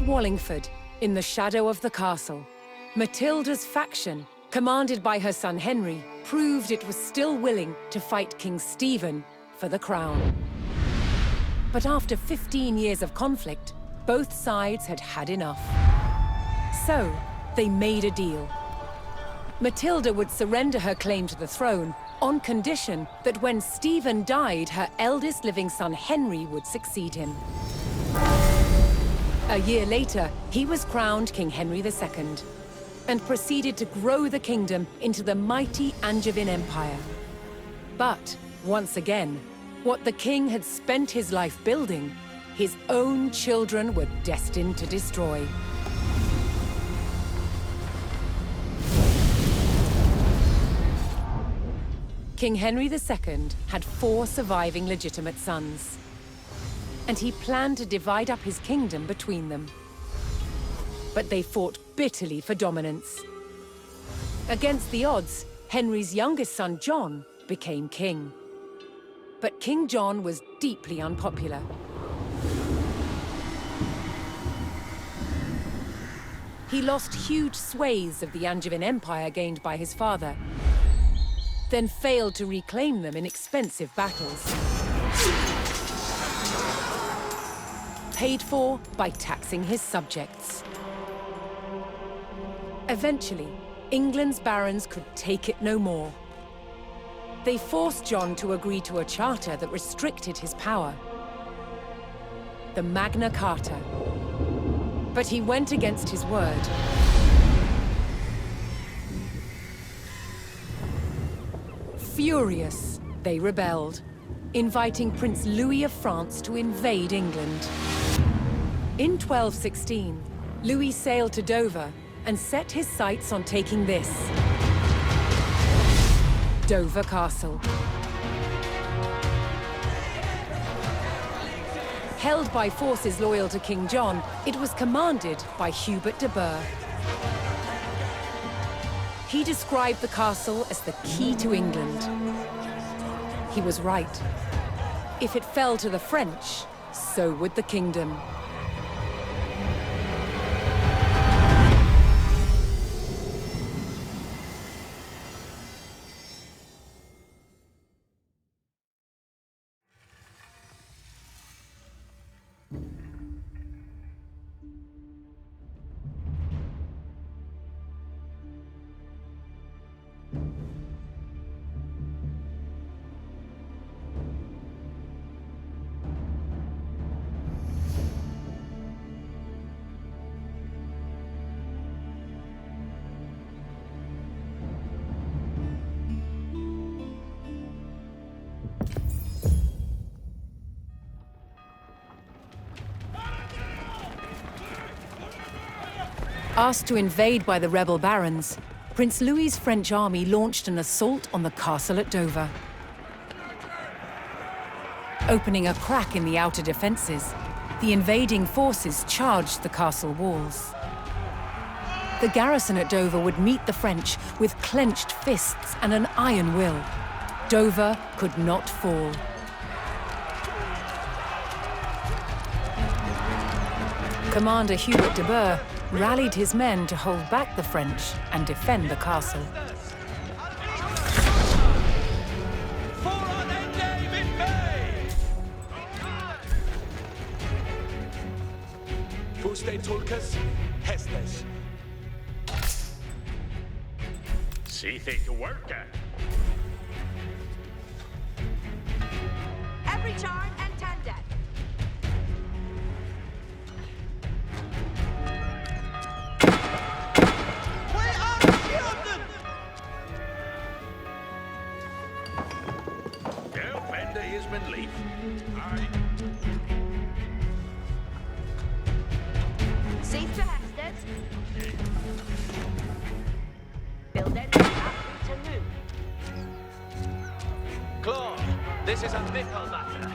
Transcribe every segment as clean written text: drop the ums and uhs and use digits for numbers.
Wallingford, in the shadow of the castle, Matilda's faction, commanded by her son Henry, proved it was still willing to fight King Stephen for the crown. But after 15 years of conflict, both sides had had enough. So, they made a deal. Matilda would surrender her claim to the throne on condition that when Stephen died, her eldest living son Henry would succeed him. A year later, he was crowned King Henry II and proceeded to grow the kingdom into the mighty Angevin Empire. But, once again, what the king had spent his life building, his own children were destined to destroy. King Henry II had 4 surviving legitimate sons, and he planned to divide up his kingdom between them. But they fought bitterly for dominance. Against the odds, Henry's youngest son, John, became king. But King John was deeply unpopular. He lost huge swathes of the Angevin Empire gained by his father, then failed to reclaim them in expensive battles. Paid for by taxing his subjects. Eventually, England's barons could take it no more. They forced John to agree to a charter that restricted his power, the Magna Carta. But he went against his word. Furious, they rebelled, inviting Prince Louis of France to invade England. In 1216, Louis sailed to Dover and set his sights on taking this: Dover Castle. Held by forces loyal to King John, it was commanded by Hubert de Burgh. He described the castle as the key to England. He was right. If it fell to the French, so would the kingdom. Asked to invade by the rebel barons, Prince Louis's French army launched an assault on the castle at Dover. Opening a crack in the outer defenses, the invading forces charged the castle walls. The garrison at Dover would meet the French with clenched fists and an iron will. Dover could not fall. Commander Hubert de Burgh rallied his men to hold back the French and defend the castle. See thing to work at. Every charge and tender. Leaf. Safe to Hested. Build it up to move. Claude, this is a Mickle matter.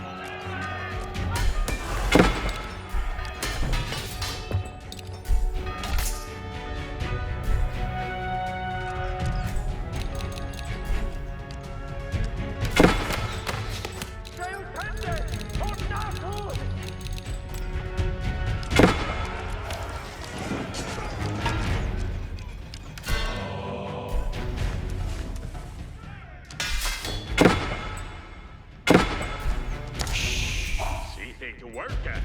to work at.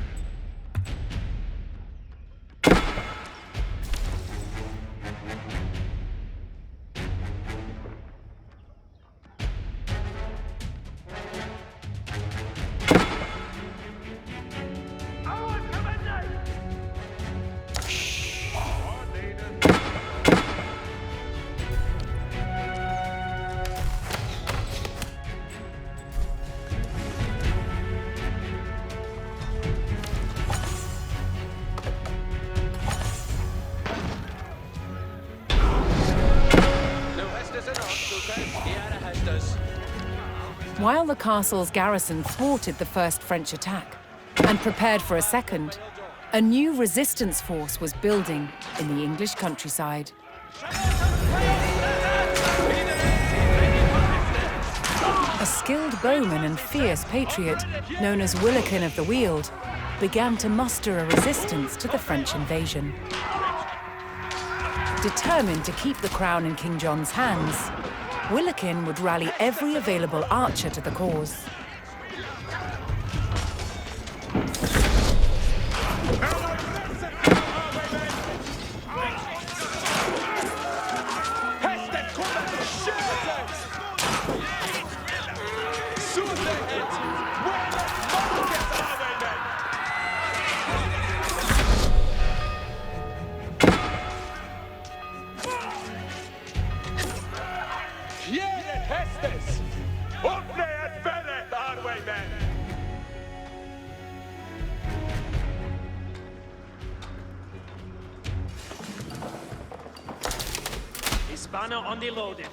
While the castle's garrison thwarted the first French attack and prepared for a second, a new resistance force was building in the English countryside. A skilled bowman and fierce patriot, known as Willikin of the Weald, began to muster a resistance to the French invasion. Determined to keep the crown in King John's hands, Willikin would rally every available archer to the cause. Hispano on the loaded.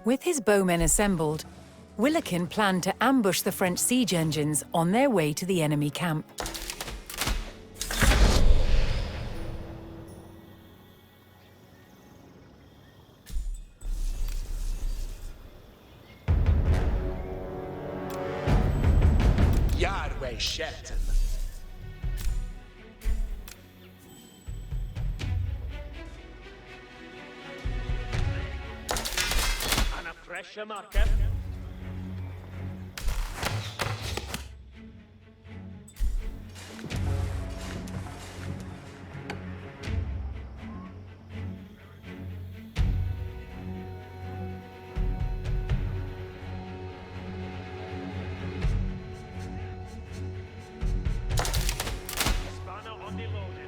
With his bowmen assembled, Willikin planned to ambush the French siege engines on their way to the enemy camp. Yardway Shelton. Pressure marker. Hispano on the loaded.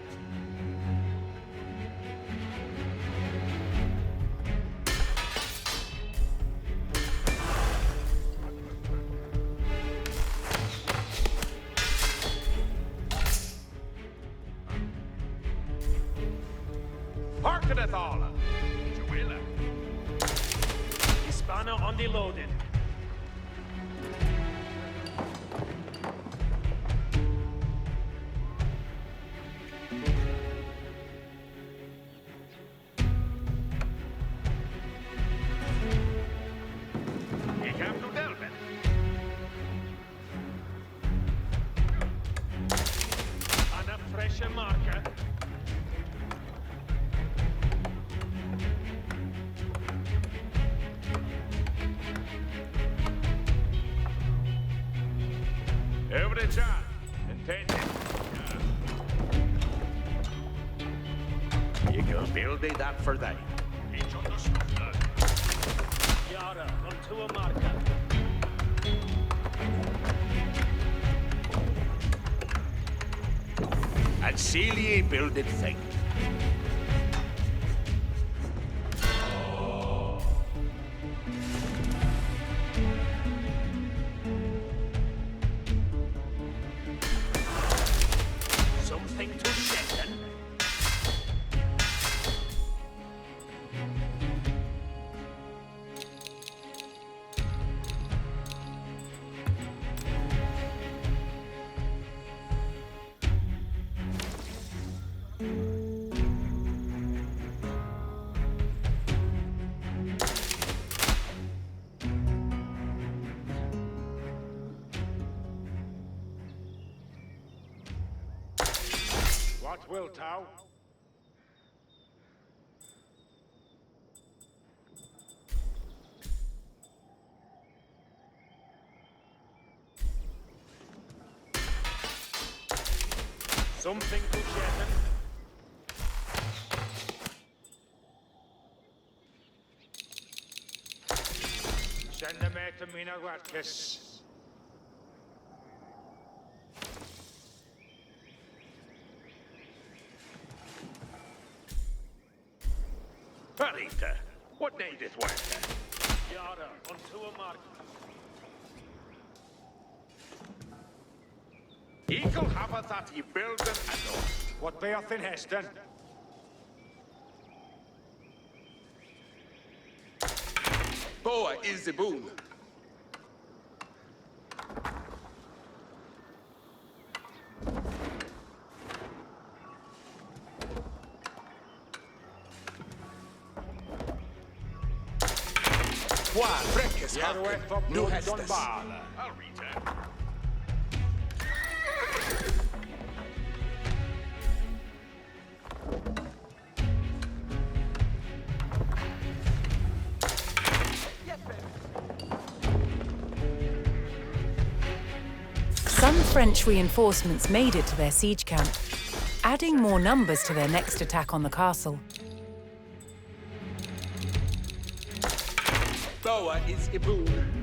Harkeneth all. Juilla. Hispano on the loaded. He came to Delvin. On a pressure marker. Every job. Intended. You can build it up for that. Yara onto a marker. A and seal ye builded thing. Something to Shetland. What wilt thou? Something to Shetland. Send them to Mina Watkis. Alita, what needeth work? Yada, unto a mark. Eagle haveth that he buildeth and all. What be'oth in Heston? Boa is the boon. Qua, Frecus Yarweth of no Blood Hestes. Dunbala. I'll return. Some French reinforcements made it to their siege camp, adding more numbers to their next attack on the castle. Boa is a boon.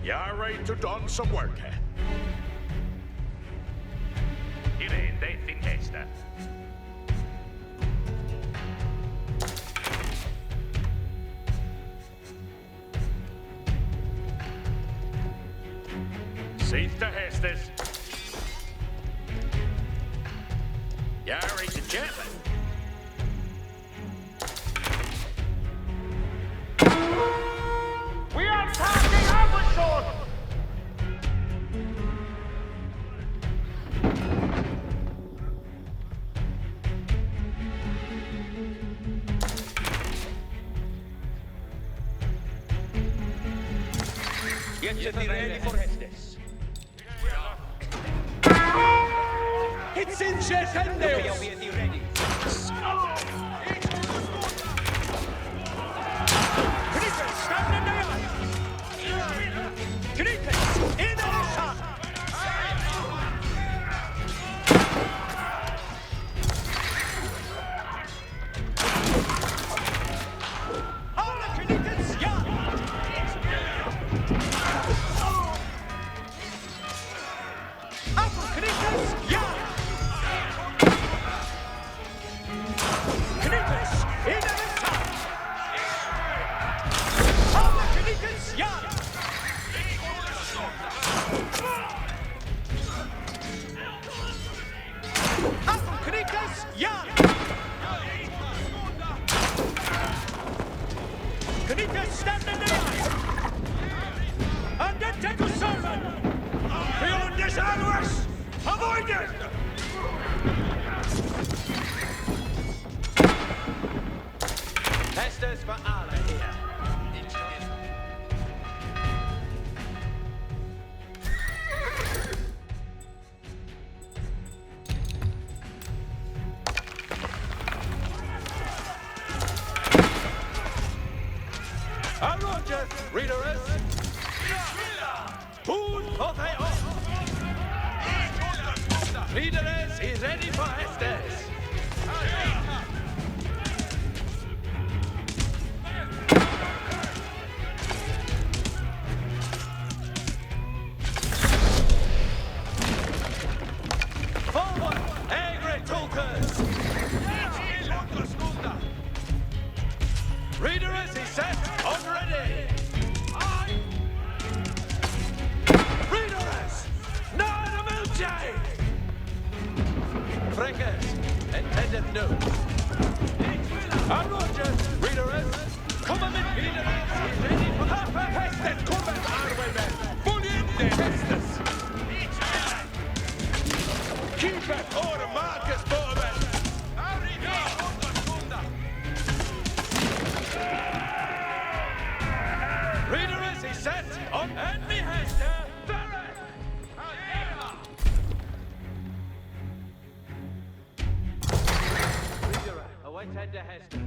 You're ready to done some work, eh? Irene, they think Hester. Safe to Hestes. You're ready to gentlemen. We are attacking Abershore! Get ye ready for Hestes. It's in Shetlandeus! Be ready. Griffin, stand in the eye! Griffin, in the shot! All the Griffins, yeah! Apple Griffins, yeah! Griffins, in the shot! All the Griffins, yeah! Apple Griffins, yeah! Griffins, stand in the eye! And then take a sermon! Beyond this hours! Avoid it! Hestes for Allah here. Roger, reader is. Who's of the Readers is ready for Estes. Forward, Egret Tulkers. Readers is set on ready. Readers, nine of Milchai. Freckers, intended no. And Rogers, readers, come mit Readers, is ready for the Hestes, kommen Arbeiter, Bulliente Hestes. Keep it, or Marcus Bowman. Readers is set on enemy Hester, Barrett. Reader, await the Hesters.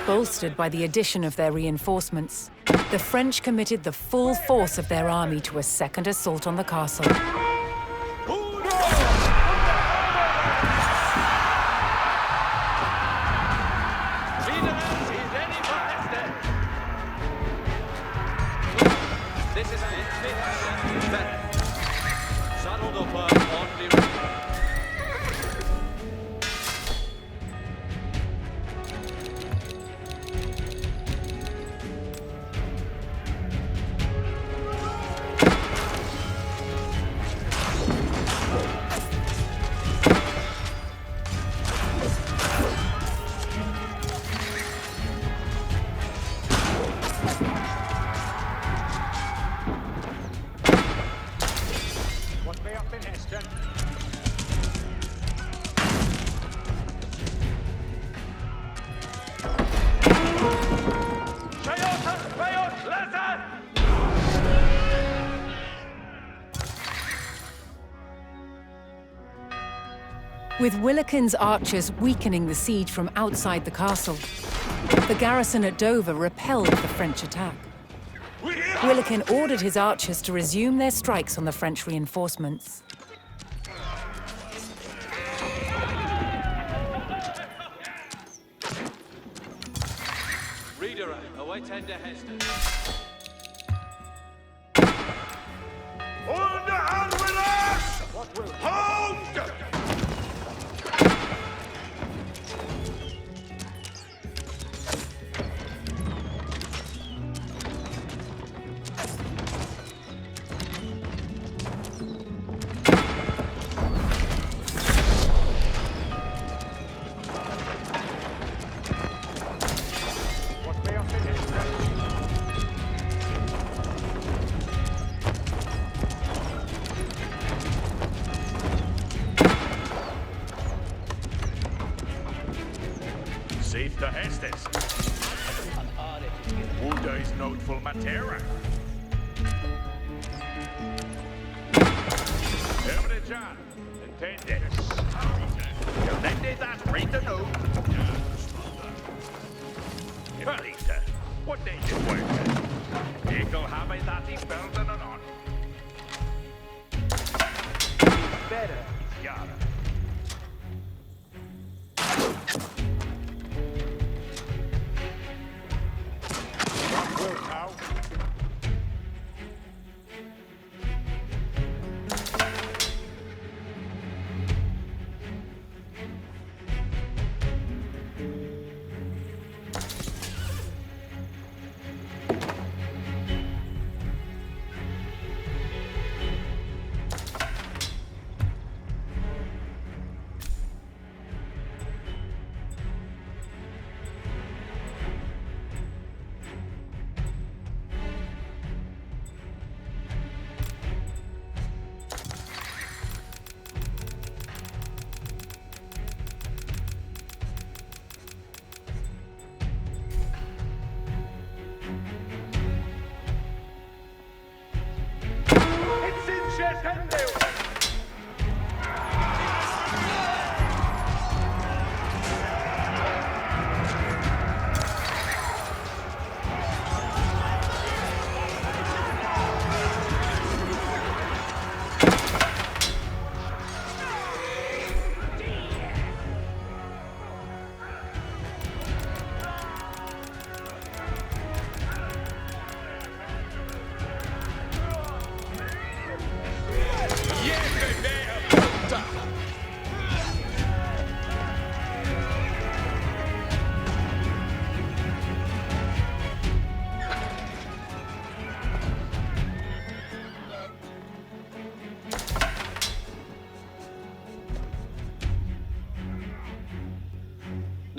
Bolstered by the addition of their reinforcements, the French committed the full force of their army to a second assault on the castle. This is saddled up on the With Willikin's archers weakening the siege from outside the castle, the garrison at Dover repelled the French attack. Willikin ordered his archers to resume their strikes on the French reinforcements. Reader, await tender Hester. On the hand with us! Hold! Safe to Hestes. Woda is noteful Matera. Every John, intended. Intended that read the note. Perlita, what day is work? Eagle have I that he spells and on. Better, Yara.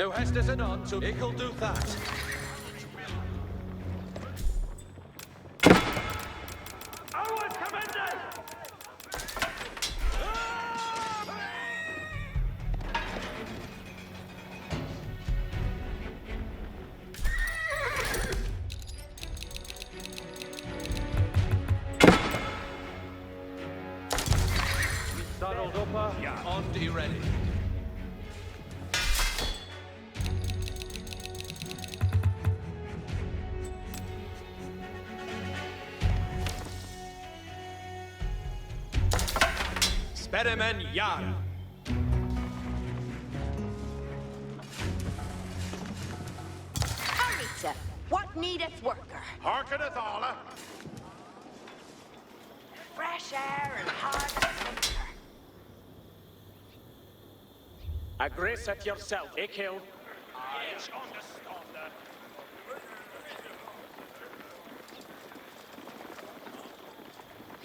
Thou hast us anon, so ik'll do that. Ours commended! Saddled up, on to ready. Sperimen Yara. Aritza, what needeth worker? Hearkeneth alla. Fresh air and hard as winter. Aggress at yourself, Ikil.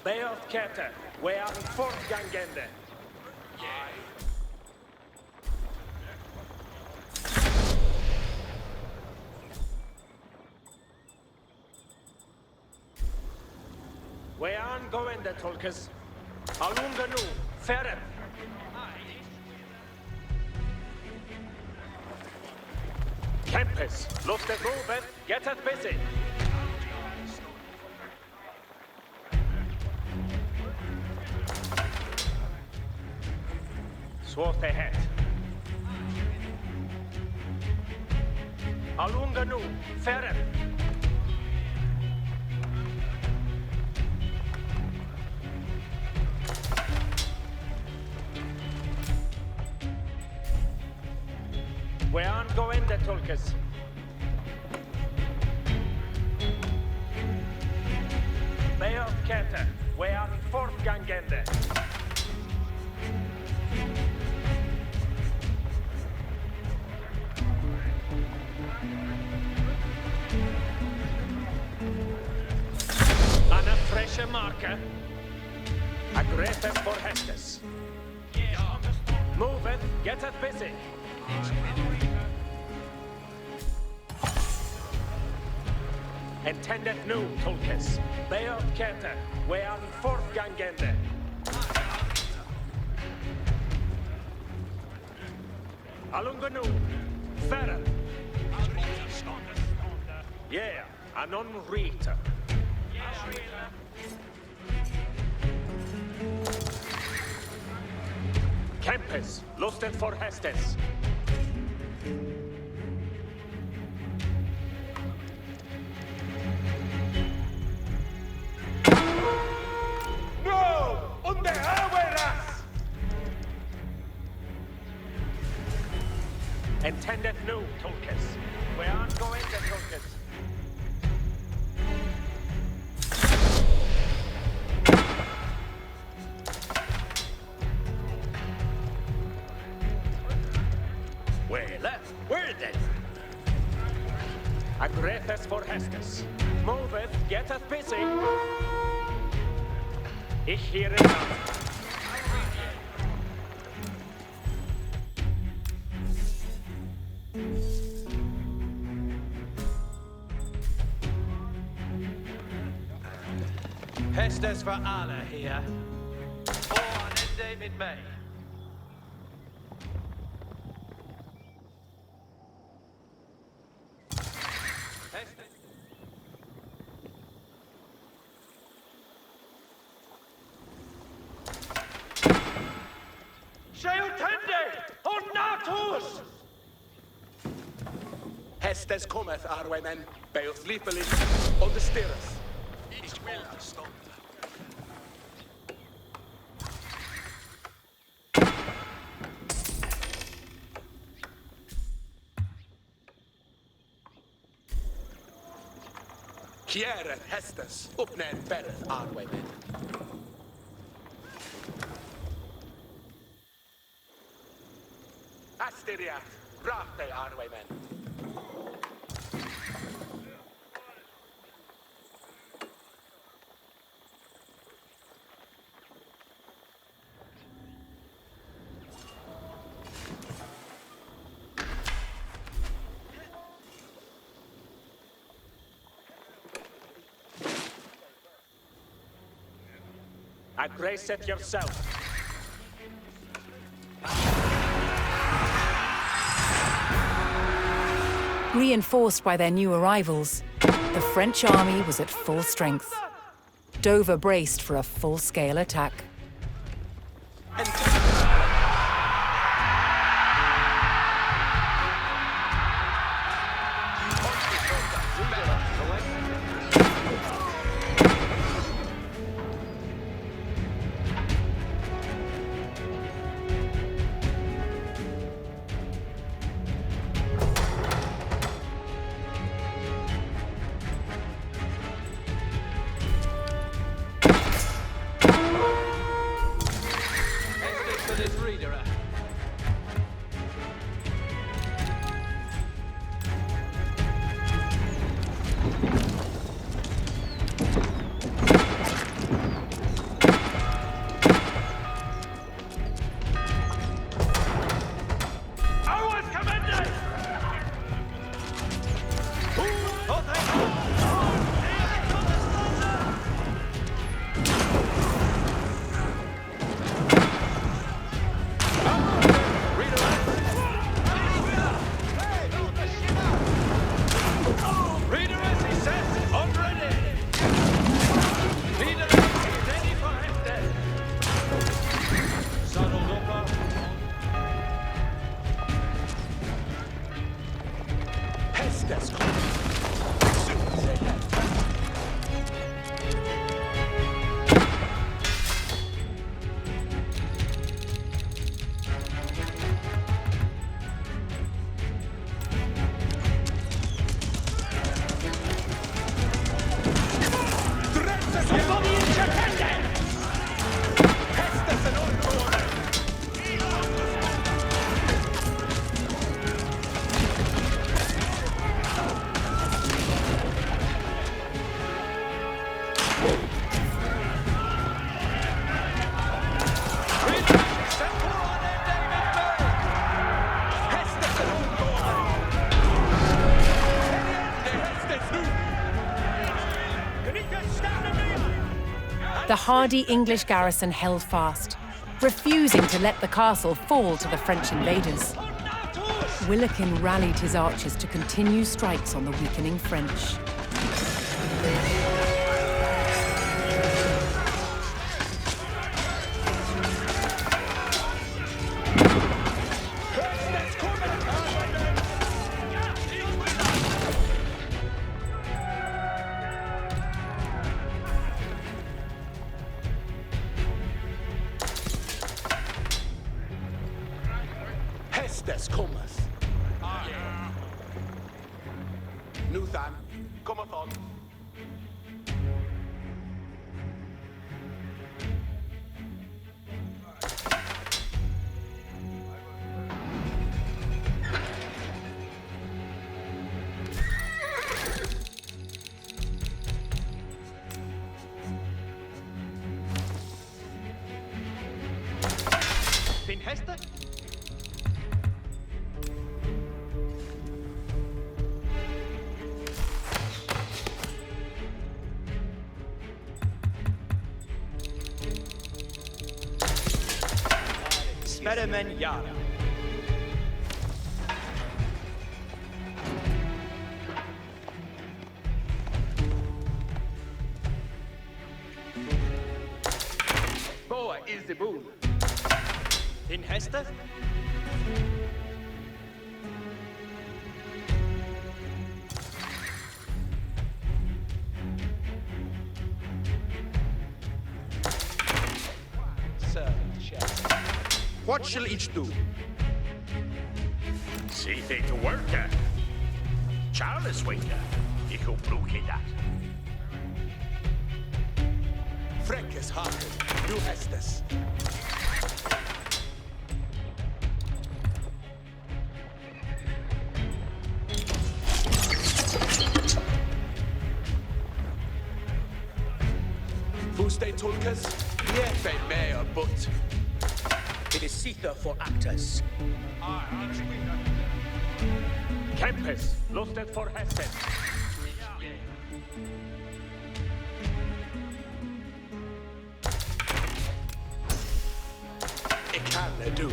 Beoth Kete, we are fortgangende. We are going the Tulkas. Alunganu, Ferret. Campus, lustet moveth, geteth busy. Swarth ahead. Alunganu, Ferret. We aren't going the Tulkas. Beoth Kete, we are fortgangende. Anna freshe marker. Aggressive for Hestes. Moveth, geteth busy. Intended new, Tulkas. Beoth Kete, we are fortgangende. Alunganu, Ferret. Yeah, anon Rita. Campus, lusted for Hestes. No! Unde aweras! Intended new, Tulkas. We aren't going to Tulkas. Well, where then? Aggresseth for Hestes. Moveth, geteth busy. Ich hear it now. Hestes for Allah here. Oh, and then David May. Hestes. Sheutende! On Natus! Hestes cometh, Arwaymen, Beoth Lipelin, on the Stirreth. Ich will stop. Kiereth Hestes, upnen bereth, Arwaymen. Astiriath, brachte, Arwaymen. Aggress it yourself. Reinforced by their new arrivals, the French army was at full strength. Dover braced for a full-scale attack. The hardy English garrison held fast, refusing to let the castle fall to the French invaders. Willikin rallied his archers to continue strikes on the weakening French. Hestes cometh. Nuthan cometh on. Fin Hester? Sperimen Yara. Boa is the boon. In Hester? What shall each do? See thee to work, Charles Waiter. Ich will bloke that. Freckes Haken, du Hestes. Fuste Tulkas? Jefe mea but. It is Sether for actors. Kempis, lusted for Hessen. they do.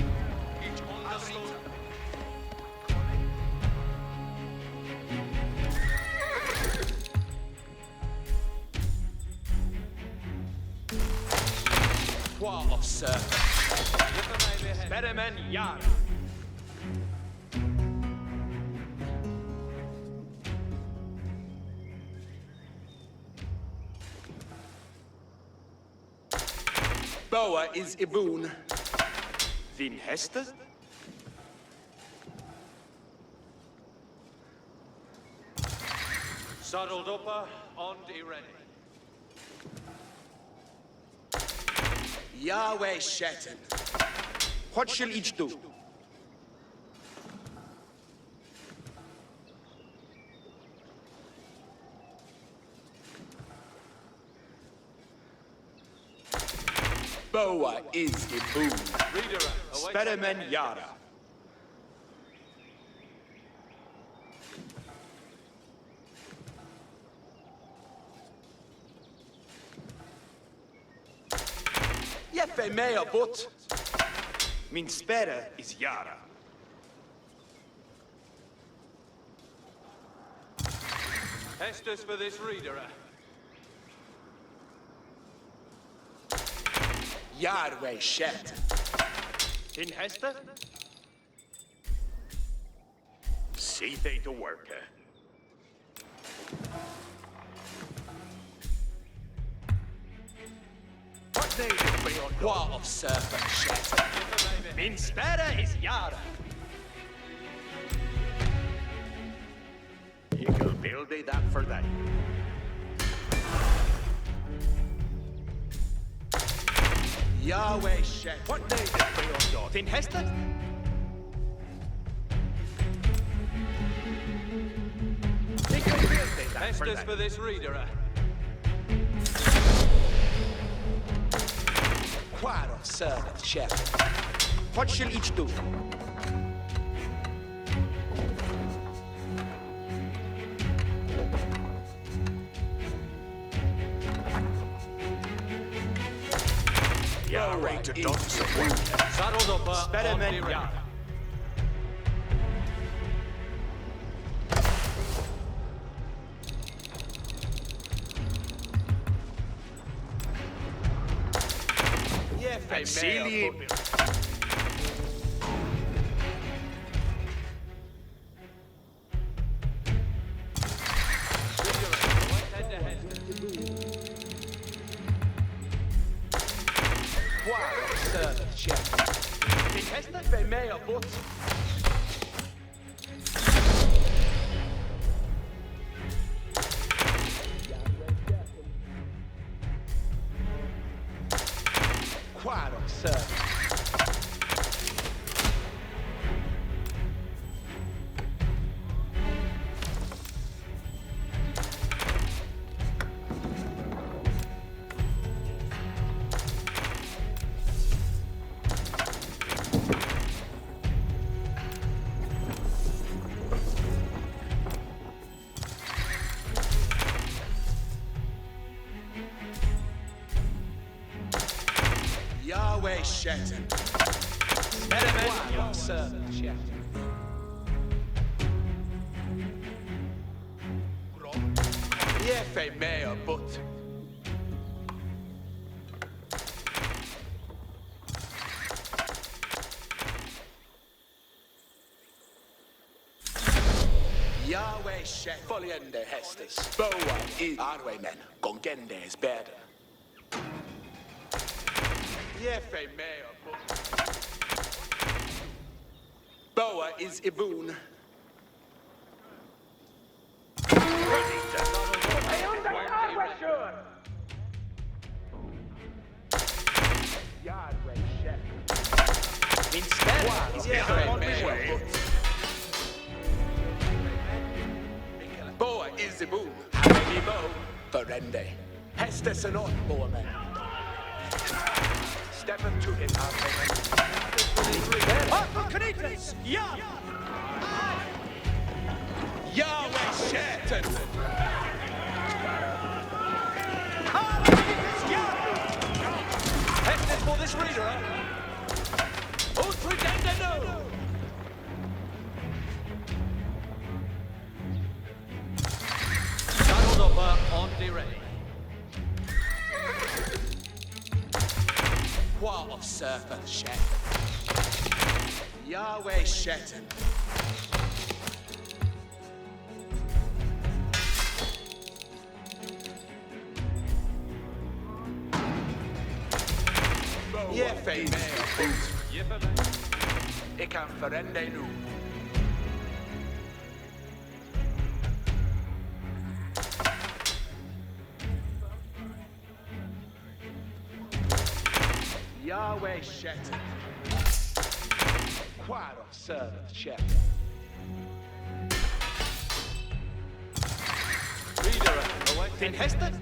War of serpents. Speremen Yara. Boa is Ibun. Vin Hester? Saddled upper and ready. Yahweh Shetan. What shall each do? Boa is Ibun. Reader, Speremen Yara. Jefe mea bot. Min spere is Yara. Hestus for this reader. Yahweh Shetan. In Hester? See they to work. What native beyond war of serpent Shetan? Min spere is Yara. You can build it that for that. Yahweh Shetan. What native beyond dot? In Hester? You can build it that for that. For this reader. Quad of serpent Shetan. What shall each do? Yahweh to dots of work. Saddled upper. Speremen Yara. Exili. Quad of serpent Shetan. In Hester? Jefe mea bot. Quad of serpent. Yahweh Shetan. Quad of serpent Shetan. Jefe mea bot. Yahweh Shetan. Foliende Hestes. Boa is Arwe men. Gongende is better. Jefe mea bot. Boa is Ibun. Yahweh Shetan. Instead, is Jefe mea bot. Boa is Ibun. Hameni Bo. Verende. Hestes and on, Boa men. Step into it, Arwe. Yara. Yahweh Shetan. Hestus for this reader. Untregendeno! Saddledopper on the ready. What of Surfer Shet? Yahweh Shetan. Jefe me. Ik kan verrende nu. Yahweh Shetan. Quad of servant Shepherd. Reader, away. Den Hester?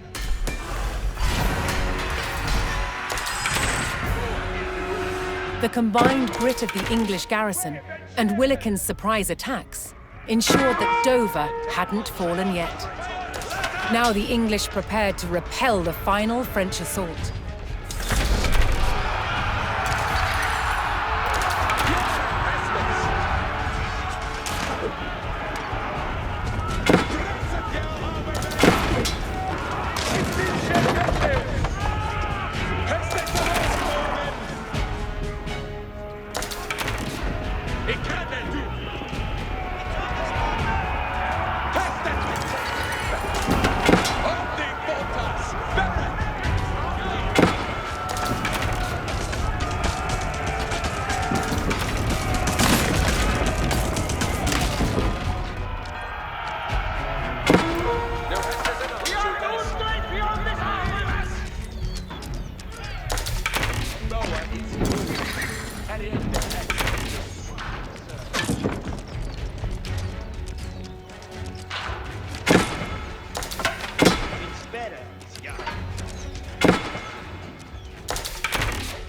The combined grit of the English garrison and Willikin's surprise attacks ensured that Dover hadn't fallen yet. Now the English prepared to repel the final French assault.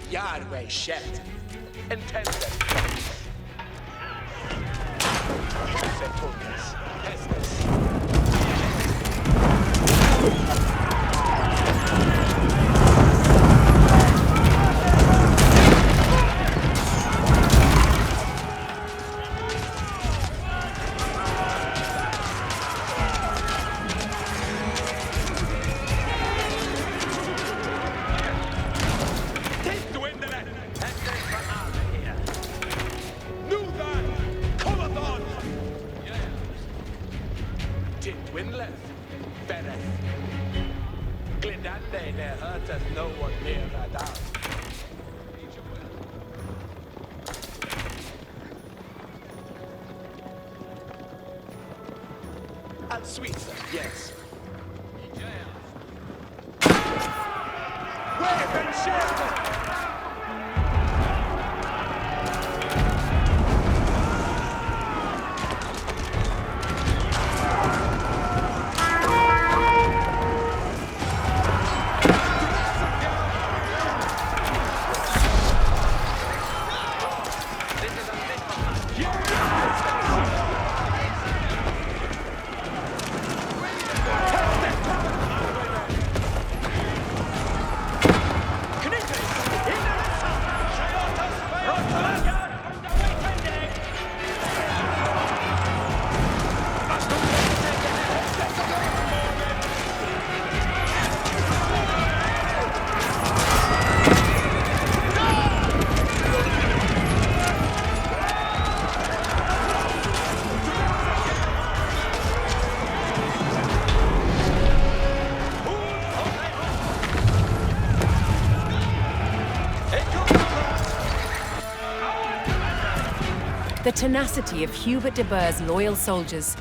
Yahweh Shepherd. Intended. Winleth, Bereth. Glidande ne hurteth no one near Radar. And Switzer, yes. Where Ben Sheridan? The tenacity of Hubert de Burgh's loyal soldiers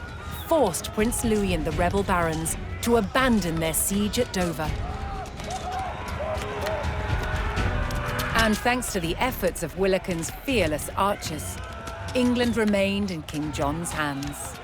forced Prince Louis and the rebel barons to abandon their siege at Dover. And thanks to the efforts of Willikin's fearless archers, England remained in King John's hands.